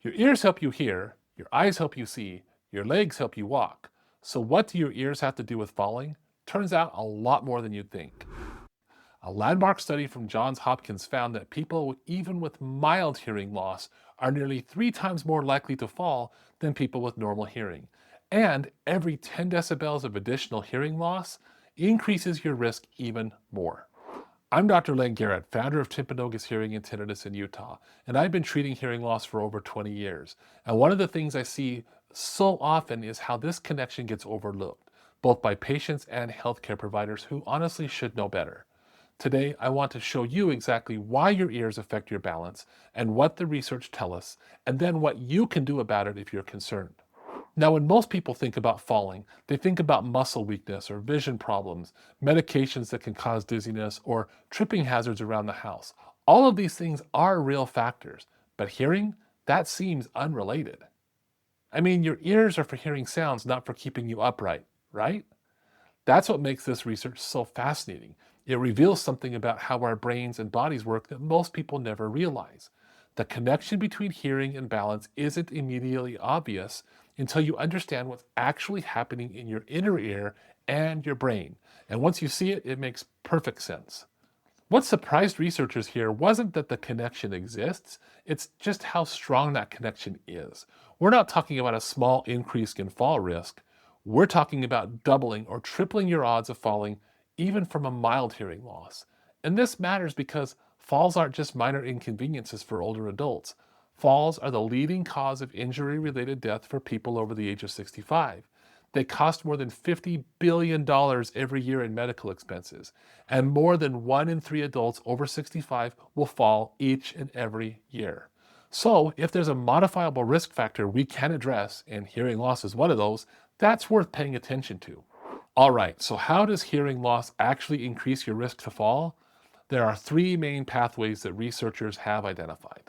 Your ears help you hear, your eyes help you see, your legs help you walk. So, what do your ears have to do with falling? Turns out a lot more than you'd think. A landmark study from Johns Hopkins found that people, even with mild hearing loss, are nearly 3 times more likely to fall than people with normal hearing. And every 10 decibels of additional hearing loss increases your risk even more. I'm Dr. Layne Garrett, founder of Timpanogos Hearing and Tinnitus in Utah, and I've been treating hearing loss for over 20 years. And one of the things I see so often is how this connection gets overlooked, both by patients and healthcare providers who honestly should know better. Today, I want to show you exactly why your ears affect your balance and what the research tells us, and then what you can do about it if you're concerned. Now, when most people think about falling, they think about muscle weakness or vision problems, medications that can cause dizziness, or tripping hazards around the house. All of these things are real factors, but hearing, that seems unrelated. I mean, your ears are for hearing sounds, not for keeping you upright, right? That's what makes this research so fascinating. It reveals something about how our brains and bodies work that most people never realize. The connection between hearing and balance isn't immediately obvious until you understand what's actually happening in your inner ear and your brain. And once you see it, it makes perfect sense. What surprised researchers here wasn't that the connection exists, it's just how strong that connection is. We're not talking about a small increase in fall risk. We're talking about doubling or tripling your odds of falling, even from a mild hearing loss. And this matters because falls aren't just minor inconveniences for older adults. Falls are the leading cause of injury-related death for people over the age of 65. They cost more than $50 billion every year in medical expenses, and more than 1 in 3 adults over 65 will fall each and every year. So, if there's a modifiable risk factor we can address, and hearing loss is one of those, that's worth paying attention to. All right, so how does hearing loss actually increase your risk to fall? There are 3 main pathways that researchers have identified.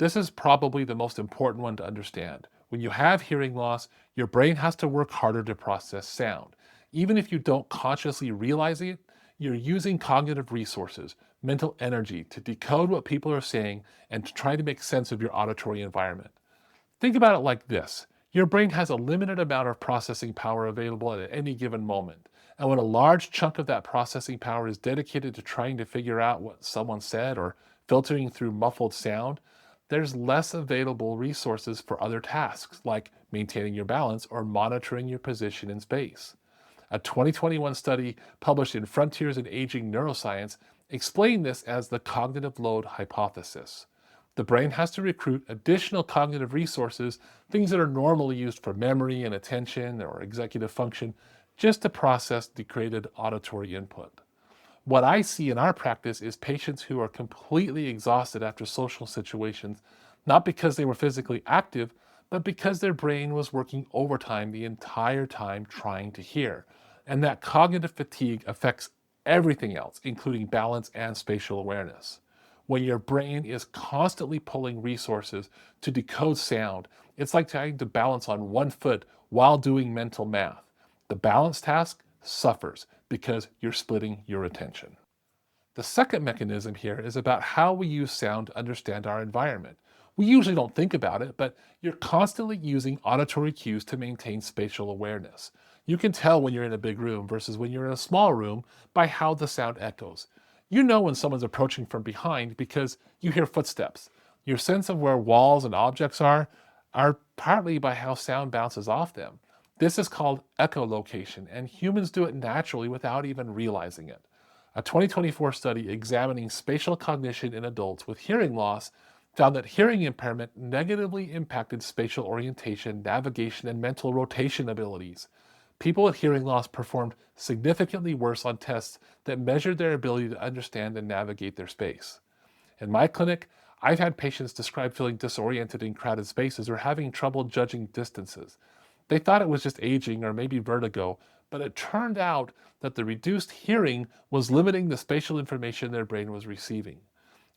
This is probably the most important one to understand. When you have hearing loss, your brain has to work harder to process sound. Even if you don't consciously realize it, you're using cognitive resources, mental energy, to decode what people are saying and to try to make sense of your auditory environment. Think about it like this. Your brain has a limited amount of processing power available at any given moment. And when a large chunk of that processing power is dedicated to trying to figure out what someone said or filtering through muffled sound, there's less available resources for other tasks like maintaining your balance or monitoring your position in space. A 2021 study published in Frontiers in Aging Neuroscience explained this as the cognitive load hypothesis. The brain has to recruit additional cognitive resources, things that are normally used for memory and attention or executive function, just to process degraded auditory input. What I see in our practice is patients who are completely exhausted after social situations, not because they were physically active, but because their brain was working overtime the entire time trying to hear. And that cognitive fatigue affects everything else, including balance and spatial awareness. When your brain is constantly pulling resources to decode sound, it's like trying to balance on one foot while doing mental math. The balance task suffers because you're splitting your attention. The second mechanism here is about how we use sound to understand our environment. We usually don't think about it, but you're constantly using auditory cues to maintain spatial awareness. You can tell when you're in a big room versus when you're in a small room by how the sound echoes. You know when someone's approaching from behind because you hear footsteps. Your sense of where walls and objects are partly by how sound bounces off them. This is called echolocation, and humans do it naturally without even realizing it. A 2024 study examining spatial cognition in adults with hearing loss found that hearing impairment negatively impacted spatial orientation, navigation, and mental rotation abilities. People with hearing loss performed significantly worse on tests that measured their ability to understand and navigate their space. In my clinic, I've had patients describe feeling disoriented in crowded spaces or having trouble judging distances. They thought it was just aging or maybe vertigo, but it turned out that the reduced hearing was limiting the spatial information their brain was receiving.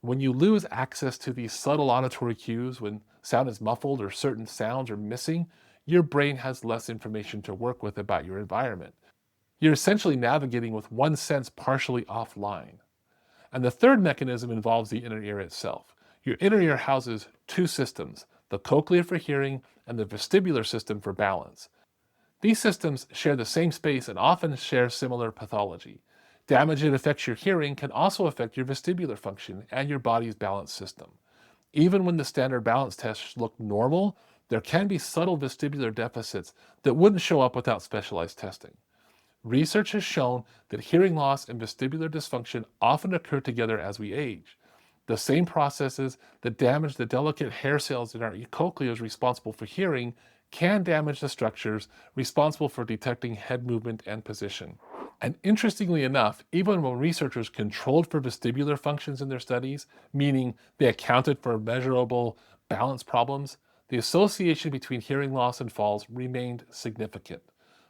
When you lose access to these subtle auditory cues, when sound is muffled or certain sounds are missing, your brain has less information to work with about your environment. You're essentially navigating with one sense partially offline. And the third mechanism involves the inner ear itself. Your inner ear houses 2 systems, the cochlea for hearing, and the vestibular system for balance. These systems share the same space and often share similar pathology. Damage that affects your hearing can also affect your vestibular function and your body's balance system. Even when the standard balance tests look normal, there can be subtle vestibular deficits that wouldn't show up without specialized testing. Research has shown that hearing loss and vestibular dysfunction often occur together as we age. The same processes that damage the delicate hair cells in our cochleas responsible for hearing can damage the structures responsible for detecting head movement and position. And interestingly enough, even when researchers controlled for vestibular functions in their studies, meaning they accounted for measurable balance problems, the association between hearing loss and falls remained significant.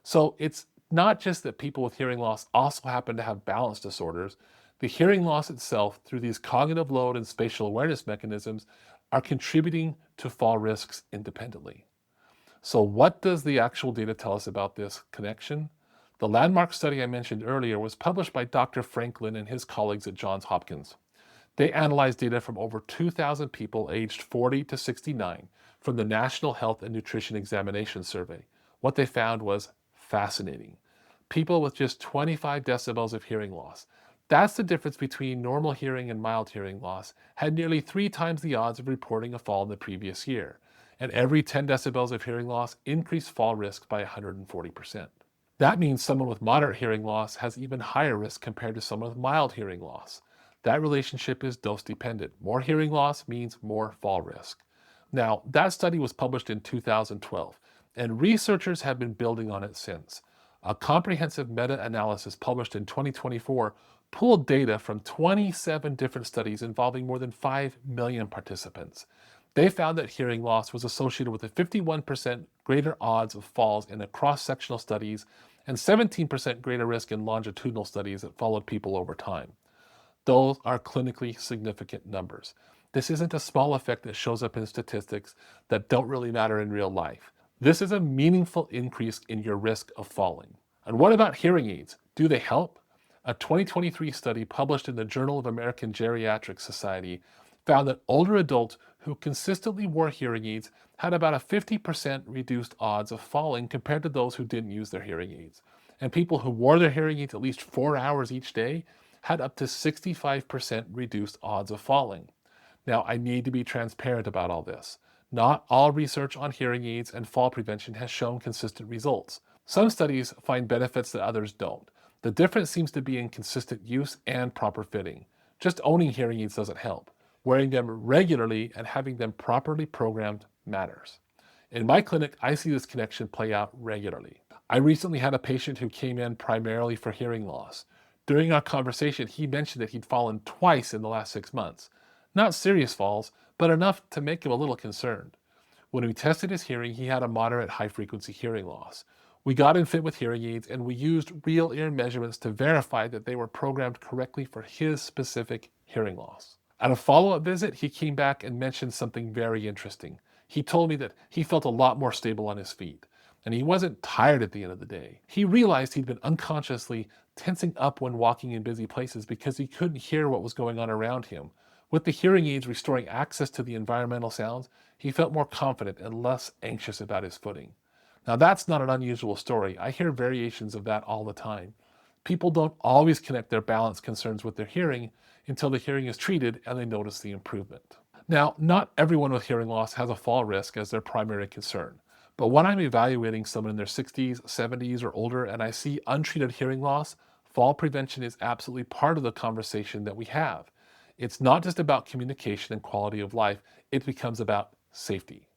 So it's not just that people with hearing loss also happen to have balance disorders. The hearing loss itself, through these cognitive load and spatial awareness mechanisms, are contributing to fall risks independently. So what does the actual data tell us about this connection? The landmark study I mentioned earlier was published by Dr. Franklin and his colleagues at Johns Hopkins. They analyzed data from over 2,000 people aged 40 to 69 from the National Health and Nutrition Examination Survey. What they found was fascinating. People with just 25 decibels of hearing loss, that's the difference between normal hearing and mild hearing loss, had nearly 3 times the odds of reporting a fall in the previous year. And every 10 decibels of hearing loss increased fall risk by 140%. That means someone with moderate hearing loss has even higher risk compared to someone with mild hearing loss. That relationship is dose dependent. More hearing loss means more fall risk. Now, that study was published in 2012, and researchers have been building on it since. A comprehensive meta-analysis published in 2024 pulled data from 27 different studies involving more than 5 million participants. They found that hearing loss was associated with a 51% greater odds of falls in the cross-sectional studies and 17% greater risk in longitudinal studies that followed people over time. Those are clinically significant numbers. This isn't a small effect that shows up in statistics that don't really matter in real life. This is a meaningful increase in your risk of falling. And what about hearing aids? Do they help? A 2023 study published in the Journal of American Geriatric Society found that older adults who consistently wore hearing aids had about a 50% reduced odds of falling compared to those who didn't use their hearing aids. And people who wore their hearing aids at least 4 hours each day had up to 65% reduced odds of falling. Now, I need to be transparent about all this. Not all research on hearing aids and fall prevention has shown consistent results. Some studies find benefits that others don't. The difference seems to be in consistent use and proper fitting. Just owning hearing aids doesn't help. Wearing them regularly and having them properly programmed matters. In my clinic, I see this connection play out regularly. I recently had a patient who came in primarily for hearing loss. During our conversation, he mentioned that he'd fallen twice in the last 6 months. Not serious falls, but enough to make him a little concerned. When we tested his hearing, he had a moderate high-frequency hearing loss. We got him fit with hearing aids, and we used real ear measurements to verify that they were programmed correctly for his specific hearing loss. At a follow-up visit, he came back and mentioned something very interesting. He told me that he felt a lot more stable on his feet, and he wasn't tired at the end of the day. He realized he'd been unconsciously tensing up when walking in busy places because he couldn't hear what was going on around him. With the hearing aids restoring access to the environmental sounds, he felt more confident and less anxious about his footing. Now, that's not an unusual story. I hear variations of that all the time. People don't always connect their balance concerns with their hearing until the hearing is treated and they notice the improvement. Now, not everyone with hearing loss has a fall risk as their primary concern. But when I'm evaluating someone in their 60s, 70s, or older and I see untreated hearing loss, fall prevention is absolutely part of the conversation that we have. It's not just about communication and quality of life, it becomes about safety.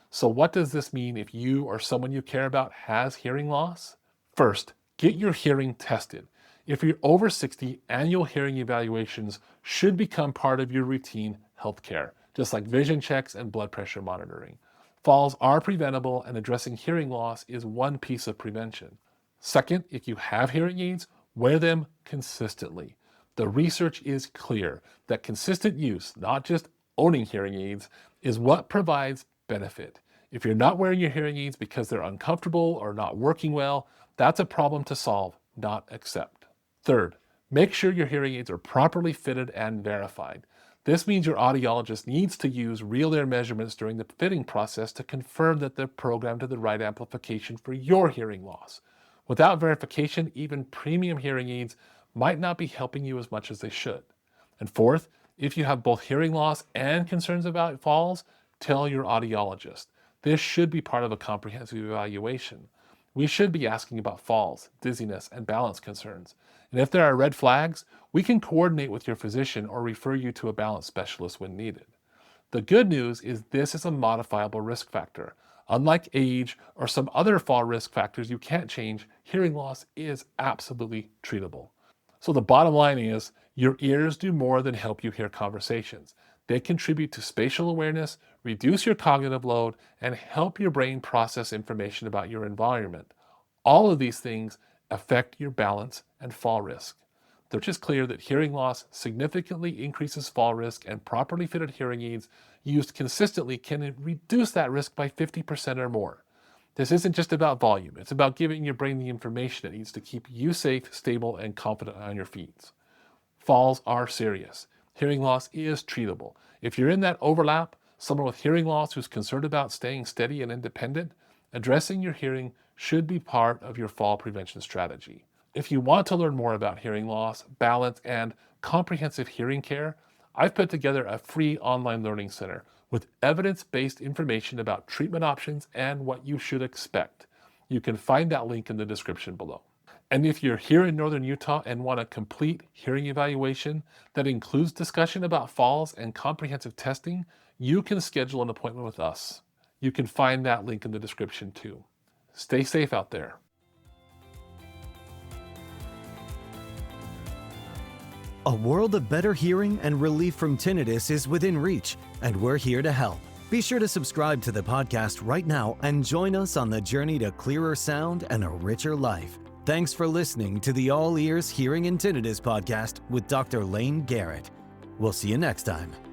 So what does this mean if you or someone you care about has hearing loss? First, get your hearing tested. If you're over 60, annual hearing evaluations should become part of your routine health care, just like vision checks and blood pressure monitoring. Falls are preventable, and addressing hearing loss is one piece of prevention. Second, if you have hearing aids, wear them consistently. The research is clear that consistent use, not just owning hearing aids, is what provides benefit. If you're not wearing your hearing aids because they're uncomfortable or not working well, that's a problem to solve, not accept. Third, make sure your hearing aids are properly fitted and verified. This means your audiologist needs to use real ear measurements during the fitting process to confirm that they're programmed to the right amplification for your hearing loss. Without verification, even premium hearing aids might not be helping you as much as they should. And fourth, if you have both hearing loss and concerns about falls, tell your audiologist. This should be part of a comprehensive evaluation. We should be asking about falls, dizziness, and balance concerns. And if there are red flags, we can coordinate with your physician or refer you to a balance specialist when needed. The good news is this is a modifiable risk factor. Unlike age or some other fall risk factors you can't change, hearing loss is absolutely treatable. So the bottom line is, your ears do more than help you hear conversations. They contribute to spatial awareness, reduce your cognitive load, and help your brain process information about your environment. All of these things affect your balance and fall risk. It's just clear that hearing loss significantly increases fall risk, and properly fitted hearing aids used consistently can reduce that risk by 50% or more. This isn't just about volume, it's about giving your brain the information it needs to keep you safe, stable, and confident on your feet. Falls are serious. Hearing loss is treatable. If you're in that overlap, someone with hearing loss who's concerned about staying steady and independent, addressing your hearing should be part of your fall prevention strategy. If you want to learn more about hearing loss, balance, and comprehensive hearing care, I've put together a free online learning center with evidence-based information about treatment options and what you should expect. You can find that link in the description below. And if you're here in Northern Utah and want a complete hearing evaluation that includes discussion about falls and comprehensive testing, you can schedule an appointment with us. You can find that link in the description too. Stay safe out there. A world of better hearing and relief from tinnitus is within reach, and we're here to help. Be sure to subscribe to the podcast right now and join us on the journey to clearer sound and a richer life. Thanks for listening to the All Ears Hearing and Tinnitus podcast with Dr. Layne Garrett. We'll see you next time.